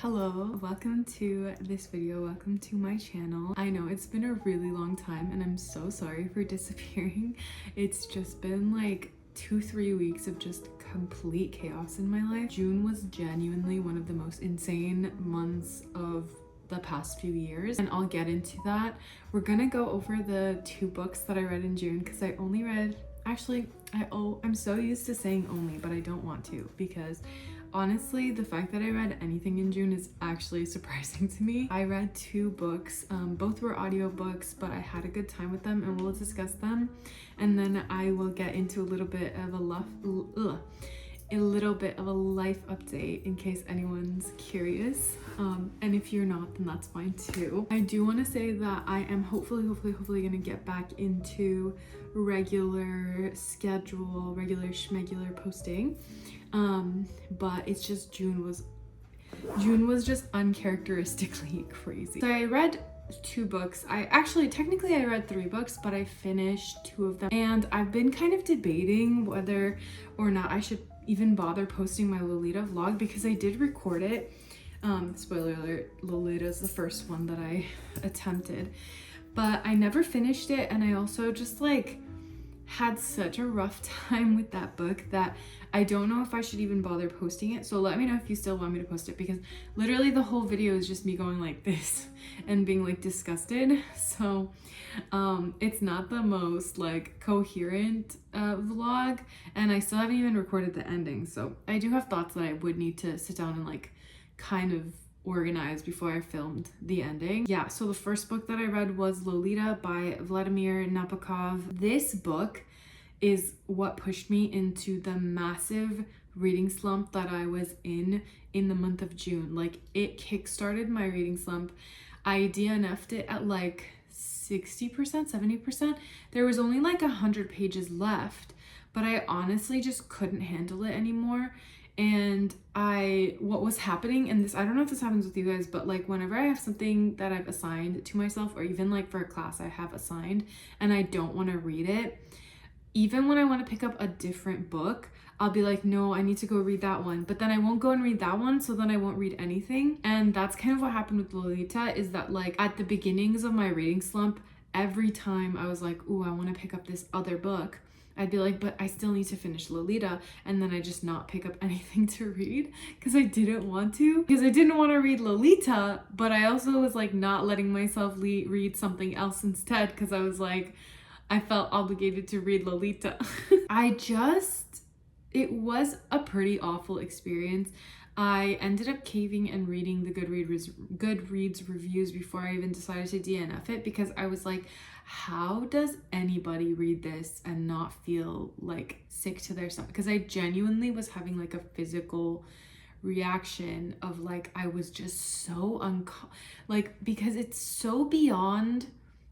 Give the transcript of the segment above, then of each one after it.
Hello, welcome to this video, welcome to my channel. I know it's been a really long time and I'm so sorry for disappearing. It's just been like 2-3 weeks of just complete chaos in my life. June was genuinely one of the most insane months of the past few years, and I'll get into that. We're gonna go over the 2 books that I read in June because I only read, I'm so used to saying only, but I don't want to, because honestly, the fact that I read anything in June is actually surprising to me. I read 2 books, both were audiobooks, but I had a good time with them and we'll discuss them. And then I will get into a little bit of a life update in case anyone's curious. And if you're not, then that's fine too. I do want to say that I am hopefully gonna get back into regular schedule, regular schmegular posting. But it's just June was just uncharacteristically crazy. So I read 2 books. Technically I read 3 books, but I finished 2 of them. And I've been kind of debating whether or not I should even bother posting my Lolita vlog, because I did record it. Spoiler alert, Lolita is the first one that I attempted, but I never finished it. And I also just had such a rough time with that book that I don't know if I should even bother posting it. So let me know if you still want me to post it, because literally the whole video is just me going like this and being disgusted. So it's not the most coherent vlog, and I still haven't even recorded the ending. So I do have thoughts that I would need to sit down and kind of organized before I filmed the ending. Yeah, so the first book that I read was Lolita by Vladimir Nabokov. This book is what pushed me into the massive reading slump that I was in the month of June. It kickstarted my reading slump. I DNF'd it at 60%, 70%. There was only 100 pages left, but I honestly just couldn't handle it anymore. And what was happening, and this, I don't know if this happens with you guys, but whenever I have something that I've assigned to myself, or even for a class I have assigned and I don't want to read it, even when I want to pick up a different book, I'll be no, I need to go read that one, but then I won't go and read that one, so then I won't read anything. And that's kind of what happened with Lolita, is that at the beginnings of my reading slump, every time I was ooh, I want to pick up this other book, I'd be but I still need to finish Lolita, and then I just not pick up anything to read because I didn't want to. Because I didn't want to read Lolita, but I also was not letting myself read something else instead, because I was I felt obligated to read Lolita. It was a pretty awful experience. I ended up caving and reading the Goodreads reviews before I even decided to DNF it, because I was how does anybody read this and not feel sick to their stomach? Because I genuinely was having a physical reaction of I was just so because it's so beyond.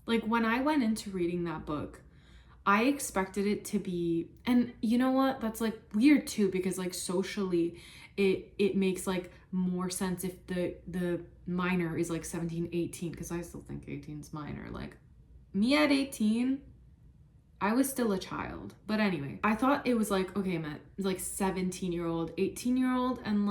When I went into reading that book, I expected it to be, and you know what, that's weird too, because socially it makes more sense if the minor is 17, 18, because I still think 18 is minor. Me at 18, I was still a child. But anyway, I thought it was okay, I'm at 17-year-old, 18-year-old, and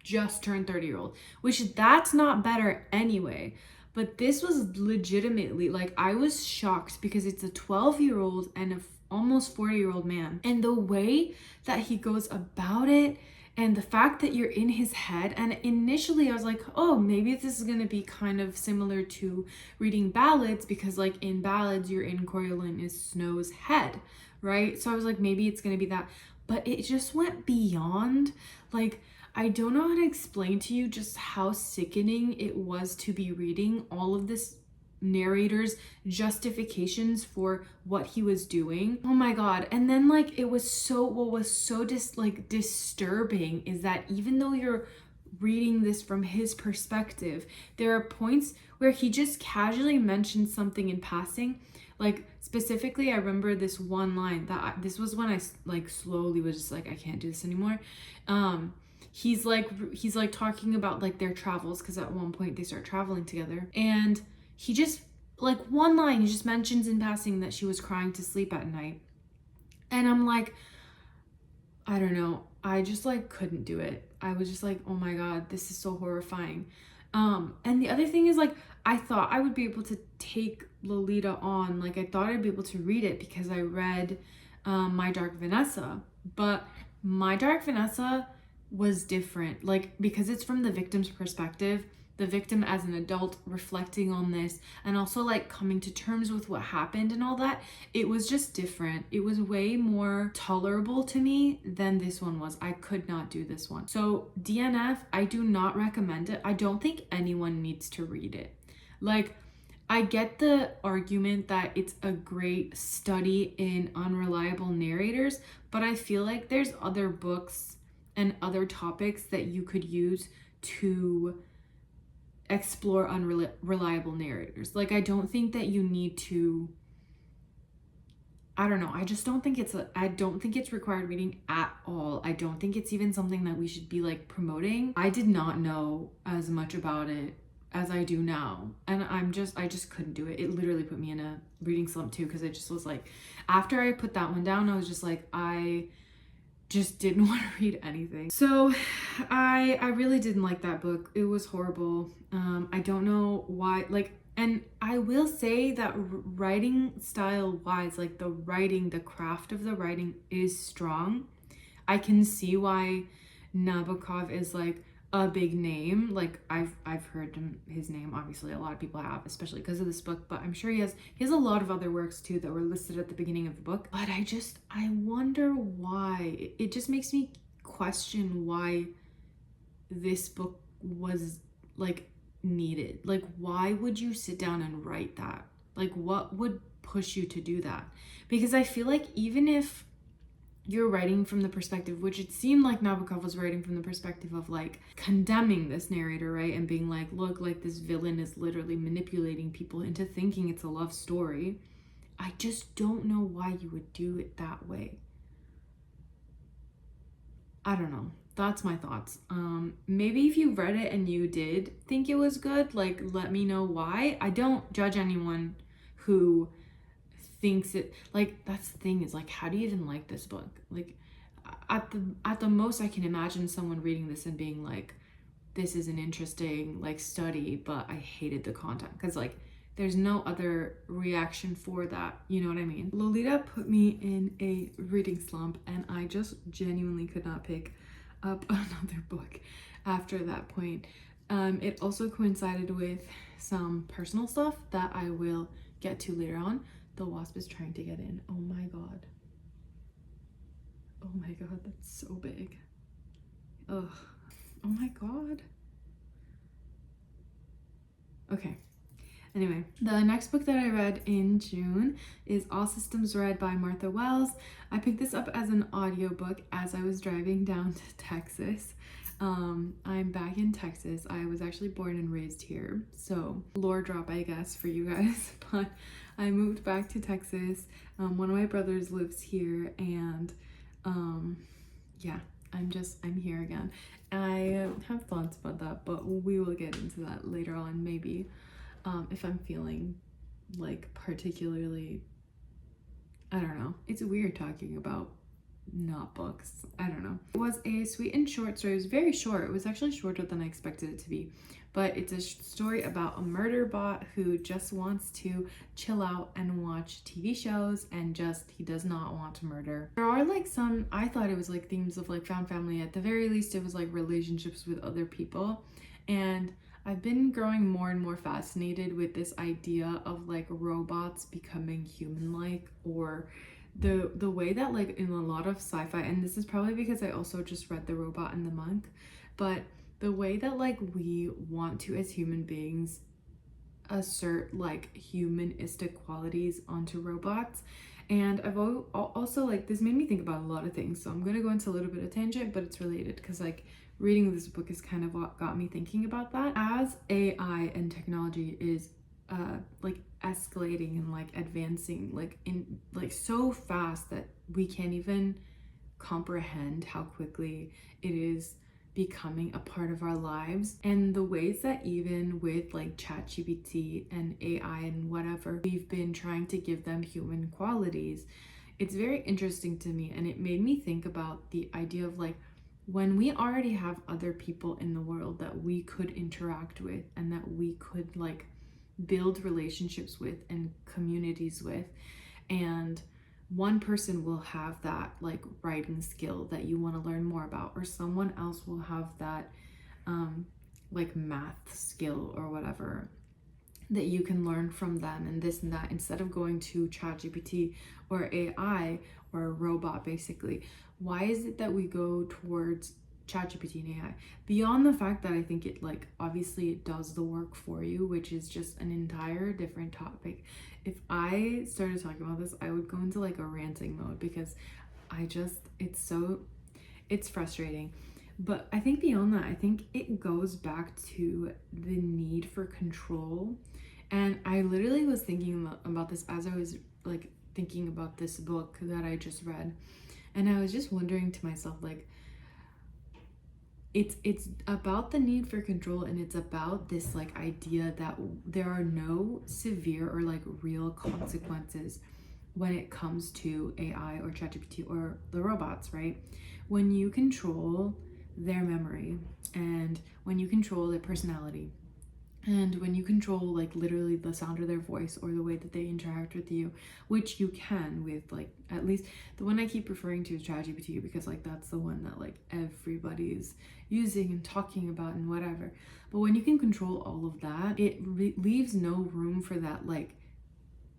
just turned 30-year-old, which that's not better anyway. But this was legitimately I was shocked, because it's a 12-year-old and a almost 40-year-old man, and the way that he goes about it, and the fact that you're in his head. And initially I was oh, maybe this is going to be kind of similar to reading ballads, because in ballads you're in Coriolanus Snow's head, right? So I was maybe it's going to be that, but it just went beyond. I don't know how to explain to you just how sickening it was to be reading all of this narrator's justifications for what he was doing. Oh my god. And then what was so disturbing is that even though you're reading this from his perspective, there are points where he just casually mentions something in passing. Specifically, I remember this one line that this was when I slowly was just I can't do this anymore. He's talking about their travels, because at one point they start traveling together, and he just one line, he just mentions in passing that she was crying to sleep at night, and I'm I don't know, I just couldn't do it. I was just like, oh my God, this is so horrifying. And the other thing is, like, I thought I would be able to take Lolita on. Like, I thought I'd be able to read it because I read My Dark Vanessa. But My Dark Vanessa was different. Like, because it's from the victim's perspective, the victim as an adult reflecting on this and also like coming to terms with what happened and all that, it was just different. It was way more tolerable to me than this one was. I could not do this one. So DNF, I do not recommend it. I don't think anyone needs to read it. Like, I get the argument that it's a great study in unreliable narrators, but I feel like there's other books and other topics that you could use to explore unreliable narrators. Like, I don't think that you need to, I don't know, I just don't think I don't think it's required reading at all. I don't think it's even something that we should be like promoting. I did not know as much about it as I do now, and I just couldn't do it. It literally put me in a reading slump too, because I just was like, after I put that one down, I was just like, I just didn't want to read anything. So I really didn't like that book. It was horrible. I don't know why, like, and I will say that writing style wise, like the craft of the writing is strong. I can see why Nabokov is like a big name. Like, I've heard his name, obviously a lot of people have, especially because of this book, but I'm sure he has a lot of other works too that were listed at the beginning of the book. But I wonder why. It just makes me question why this book was like needed. Like, why would you sit down and write that? Like, what would push you to do that? Because I feel like even if you're writing from the perspective, which it seemed like Nabokov was writing from the perspective of like condemning this narrator, right? And being like, look, like this villain is literally manipulating people into thinking it's a love story. I just don't know why you would do it that way. I don't know. That's my thoughts. Maybe if you read it and you did think it was good, like, let me know why. I don't judge anyone who thinks it, like, that's the thing, is like, how do you even like this book? Like, at the most I can imagine someone reading this and being like, this is an interesting like study, but I hated the content, because like there's no other reaction for that, you know what I mean? Lolita put me in a reading slump, and I just genuinely could not pick up another book after that point. It also coincided with some personal stuff that I will get to later on. The wasp is trying to get in. Oh my god. Oh my god, that's so big. Ugh. Oh my god. Okay. Anyway, the next book that I read in June is All Systems Red by Martha Wells. I picked this up as an audiobook as I was driving down to Texas. I'm back in Texas. I was actually born and raised here, so lore drop, I guess, for you guys. But I moved back to Texas. One of my brothers lives here, and yeah, I'm here again. I have thoughts about that, but we will get into that later on, maybe, if I'm feeling like particularly, I don't know. It's weird talking about not books. I don't know. It was a sweet and short story. It was very short. It was actually shorter than I expected it to be. But it's a story about a murder bot who just wants to chill out and watch TV shows, and just, he does not want to murder. There are like some, I thought it was like themes of like found family. At the very least, it was like relationships with other people. And I've been growing more and more fascinated with this idea of like robots becoming human-like, or the way that like in a lot of sci-fi, and this is probably because I also just read The Robot and the Monk, but the way that like we want to as human beings assert like humanistic qualities onto robots. And I've also like, this made me think about a lot of things, so I'm gonna go into a little bit of tangent, but it's related, because like reading this book is kind of what got me thinking about that. As AI and technology is like escalating and like advancing like in like so fast that we can't even comprehend how quickly it is becoming a part of our lives, and the ways that even with like ChatGPT and AI and whatever, we've been trying to give them human qualities. It's very interesting to me, and it made me think about the idea of like when we already have other people in the world that we could interact with and that we could like build relationships with and communities with, and one person will have that like writing skill that you want to learn more about, or someone else will have that like math skill or whatever that you can learn from them, and this and that, instead of going to ChatGPT or AI or a robot basically. Why is it that we go towards ChatGPT and AI? Beyond the fact that I think it like obviously it does the work for you, which is just an entire different topic. If I started talking about this, I would go into like a ranting mode because it's frustrating. But I think beyond that, I think it goes back to the need for control. And I literally was thinking about this as I was like thinking about this book that I just read. And I was just wondering to myself, like, it's about the need for control, and it's about this like idea that there are no severe or like real consequences when it comes to AI or ChatGPT or the robots, right? When you control their memory, and when you control their personality, and when you control like literally the sound of their voice or the way that they interact with you, which you can with like, at least the one I keep referring to is ChatGPT, because like that's the one that like everybody's using and talking about and whatever. But when you can control all of that, it leaves no room for that like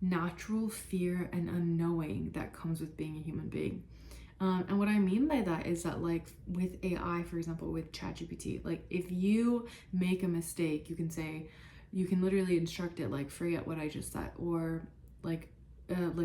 natural fear and unknowing that comes with being a human being. And what I mean by that is that like with AI, for example, with ChatGPT, like if you make a mistake, you can literally instruct it like forget what I just said, or like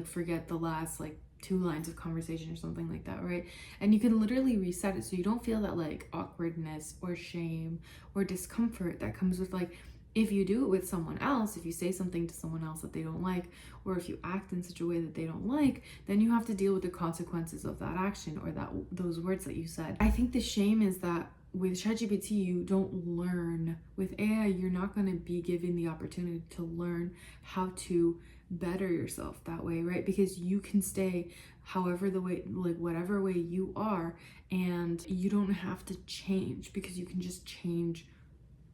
forget the last like 2 lines of conversation or something like that, right? And you can literally reset it so you don't feel that like awkwardness or shame or discomfort that comes with like, if you do it with someone else, if you say something to someone else that they don't like, or if you act in such a way that they don't like, then you have to deal with the consequences of that action or those words that you said. I think the shame is that with ChatGPT, you don't learn. With AI, you're not going to be given the opportunity to learn how to better yourself that way, right? Because you can stay however the way, like whatever way you are, and you don't have to change, because you can just change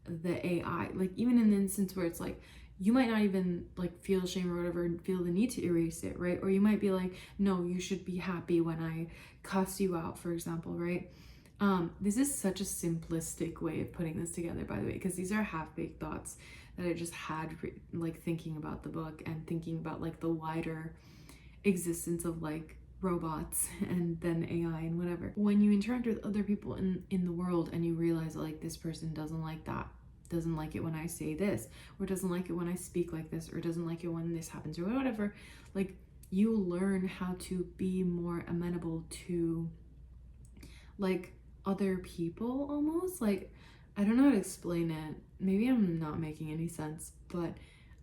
the AI. Like even in the instance where it's like you might not even like feel shame or whatever and feel the need to erase it, right? Or you might be like, no, you should be happy when I cuss you out, for example, right? This is such a simplistic way of putting this together, by the way, because these are half-baked thoughts that I just had like thinking about the book and thinking about like the wider existence of like robots and then AI and whatever. When you interact with other people in the world and you realize like this person doesn't like that, doesn't like it when I say this, or doesn't like it when I speak like this, or doesn't like it when this happens or whatever, like you learn how to be more amenable to like other people almost. Like I don't know how to explain it. Maybe I'm not making any sense, but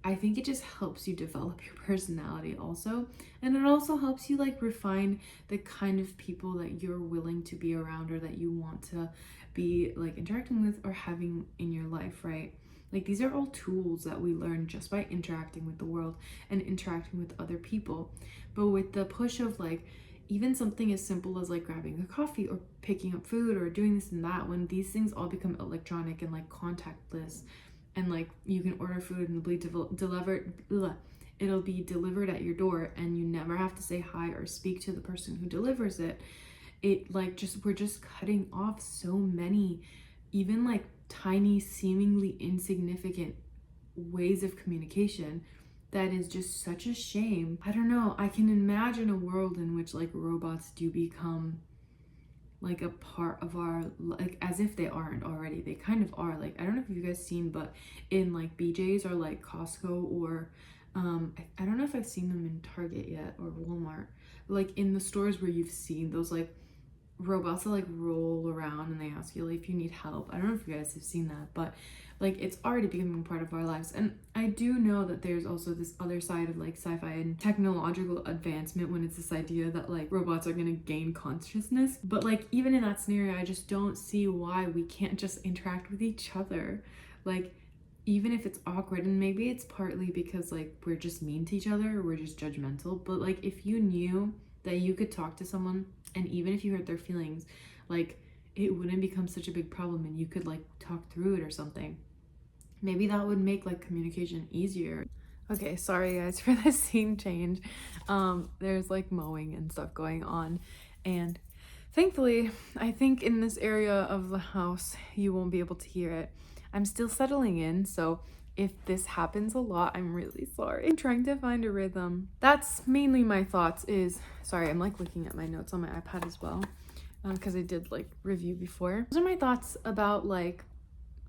I think it just helps you develop your personality also. And it also helps you like refine the kind of people that you're willing to be around, or that you want to be like interacting with or having in your life, right? Like these are all tools that we learn just by interacting with the world and interacting with other people. But with the push of like even something as simple as like grabbing a coffee or picking up food or doing this and that, when these things all become electronic and like contactless, and like you can order food and it'll be delivered at your door, and you never have to say hi or speak to the person who delivers it. It like just, we're just cutting off so many even like tiny, seemingly insignificant ways of communication. That is just such a shame. I don't know, I can imagine a world in which like robots do become like a part of our, like as if they aren't already, they kind of are. Like I don't know if you guys seen, but in like BJ's or like Costco or I don't know if I've seen them in Target yet or Walmart, like in the stores where you've seen those like robots that like roll around and they ask you like if you need help. I don't know if you guys have seen that, but like it's already becoming part of our lives. And I do know that there's also this other side of like sci-fi and technological advancement when it's this idea that like robots are going to gain consciousness. But like even in that scenario, I just don't see why we can't just interact with each other. Like even if it's awkward, and maybe it's partly because like we're just mean to each other or we're just judgmental, but like if you knew that you could talk to someone, and even if you hurt their feelings, like it wouldn't become such a big problem and you could like talk through it or something. Maybe that would make like communication easier. Okay, sorry guys for the scene change. There's like mowing and stuff going on, and thankfully I think in this area of the house you won't be able to hear it. I'm still settling in, so if this happens a lot, I'm really sorry. I'm trying to find a rhythm. That's mainly my thoughts is, sorry, I'm like looking at my notes on my iPad as well, because I did like review before. Those are my thoughts about like,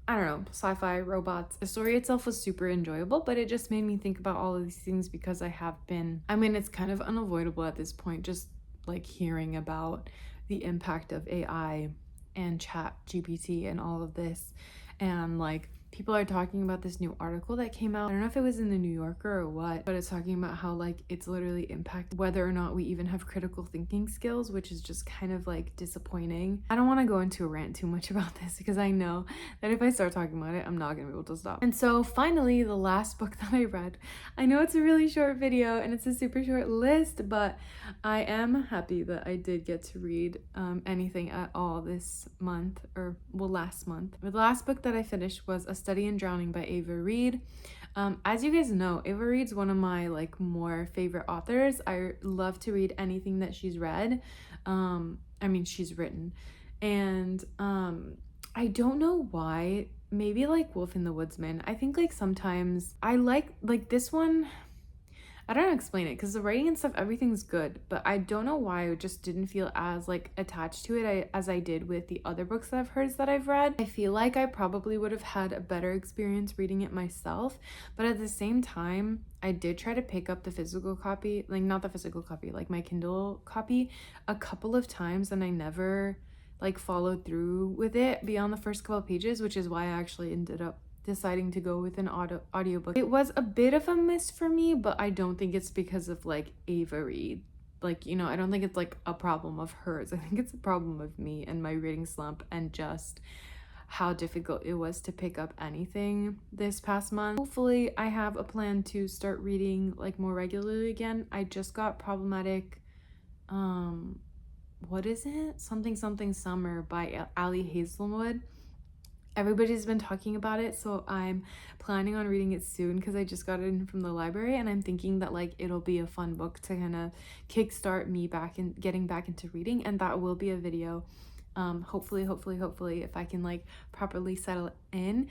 I don't know, sci-fi, robots. The story itself was super enjoyable, but it just made me think about all of these things because I have been, I mean, it's kind of unavoidable at this point, just like hearing about the impact of AI and chat GPT and all of this. And like people are talking about this new article that came out. I don't know if it was in the New Yorker or what, but it's talking about how like it's literally impacted whether or not we even have critical thinking skills, which is just kind of like disappointing. I don't want to go into a rant too much about this because I know that if I start talking about it, I'm not gonna be able to stop. And so finally, the last book that I read, I know it's a really short video and it's a super short list, but I am happy that I did get to read anything at all this month, or well, last month. The last book that I finished was A Study in Drowning by Ava Reed. As you guys know, Ava Reed's one of my like more favorite authors. I love to read anything that she's read. She's written. And I don't know why, maybe like Wolf in the Woodsman. I think like sometimes I like this one, I don't know how to explain it because the writing and stuff, everything's good, but I don't know why I just didn't feel as like attached to it as I did with the other books that I've heard that I've read. I feel like I probably would have had a better experience reading it myself, but at the same time, I did try to pick up the physical copy, like not the physical copy, like my Kindle copy a couple of times, and I never like followed through with it beyond the first couple of pages, which is why I actually ended up deciding to go with an audiobook. It was a bit of a miss for me, but I don't think it's because of like Ava Reed. Like, you know, I don't think it's like a problem of hers. I think it's a problem of me and my reading slump and just how difficult it was to pick up anything this past month. Hopefully I have a plan to start reading like more regularly again. I just got Problematic, what is it? Something Summer by Ali Hazelwood. Everybody's been talking about it, so I'm planning on reading it soon because I just got it in from the library, and I'm thinking that like it'll be a fun book to kind of kickstart me back in getting back into reading, and that will be a video. Hopefully if I can like properly settle in.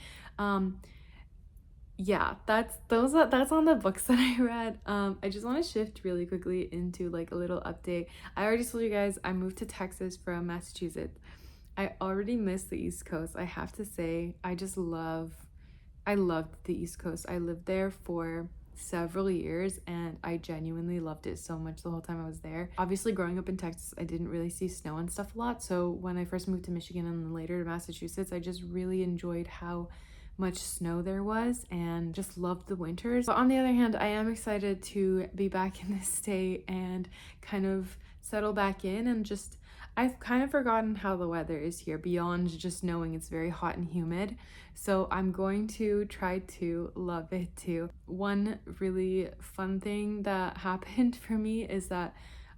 Yeah, that's on the books that I read. I just want to shift really quickly into like a little update. I already told you guys I moved to Texas from Massachusetts. I already miss the East Coast. I have to say, I loved the East Coast. I lived there for several years and I genuinely loved it so much the whole time I was there. Obviously, growing up in Texas, I didn't really see snow and stuff a lot. So when I first moved to Michigan and then later to Massachusetts, I just really enjoyed how much snow there was and just loved the winters. But on the other hand, I am excited to be back in this state and kind of settle back in and just, I've kind of forgotten how the weather is here beyond just knowing it's very hot and humid. So I'm going to try to love it too. One really fun thing that happened for me is that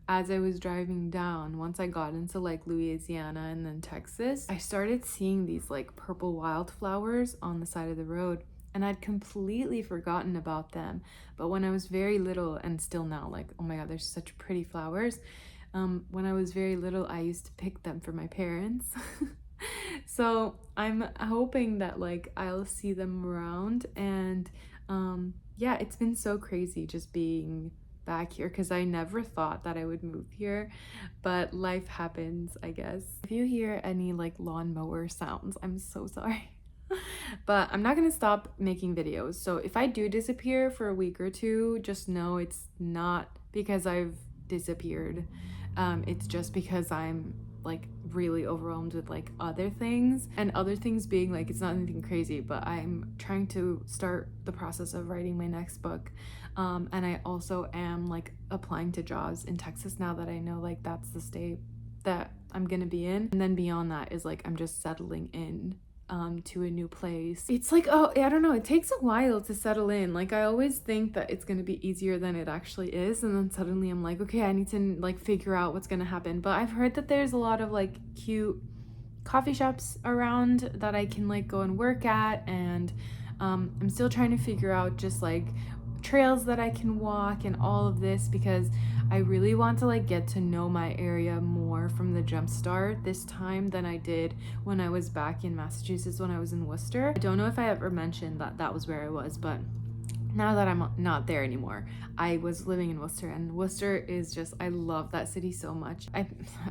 as I was driving down, once I got into like Louisiana and then Texas, I started seeing these like purple wildflowers on the side of the road. And I'd completely forgotten about them. But when I was very little, and still now, like, oh my God, there's such pretty flowers. When I was very little, I used to pick them for my parents. So I'm hoping that like I'll see them around, and yeah, it's been so crazy just being back here because I never thought that I would move here, but life happens, I guess. If you hear any like lawnmower sounds, I'm so sorry. But I'm not gonna stop making videos, so if I do disappear for a week or two, just know it's not because I've disappeared. It's just because I'm like really overwhelmed with like other things, and other things being like, it's not anything crazy, but I'm trying to start the process of writing my next book, and I also am like applying to jobs in Texas now that I know like that's the state that I'm gonna be in. And then beyond that is like I'm just settling in to a new place. It's like, oh, I don't know, it takes a while to settle in. Like I always think that it's gonna be easier than it actually is, and then suddenly I'm like, okay, I need to like figure out what's gonna happen. But I've heard that there's a lot of like cute coffee shops around that I can like go and work at, and I'm still trying to figure out just like trails that I can walk and all of this, because I really want to like get to know my area more from the jump start this time than I did when I was back in Massachusetts when I was in Worcester. I don't know if I ever mentioned that that was where I was, but now that I'm not there anymore, I was living in Worcester, and Worcester is just, I love that city so much. I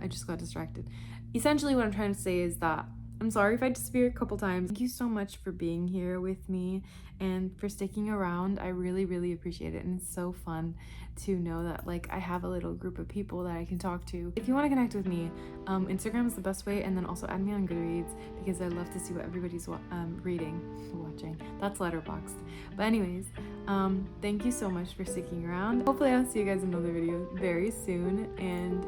just got distracted. Essentially what I'm trying to say is that I'm sorry if I disappeared a couple times. Thank you so much for being here with me and for sticking around. I really, really appreciate it, and it's so fun to know that like I have a little group of people that I can talk to. If you want to connect with me, Instagram is the best way, and then also add me on Goodreads because I love to see what everybody's watching. That's Letterboxd. But anyways, thank you so much for sticking around. Hopefully I'll see you guys in another video very soon, and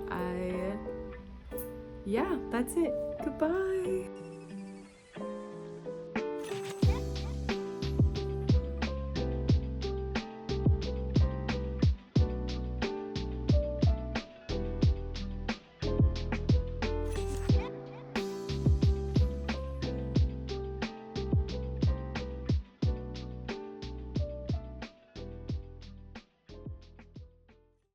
yeah, that's it. Goodbye.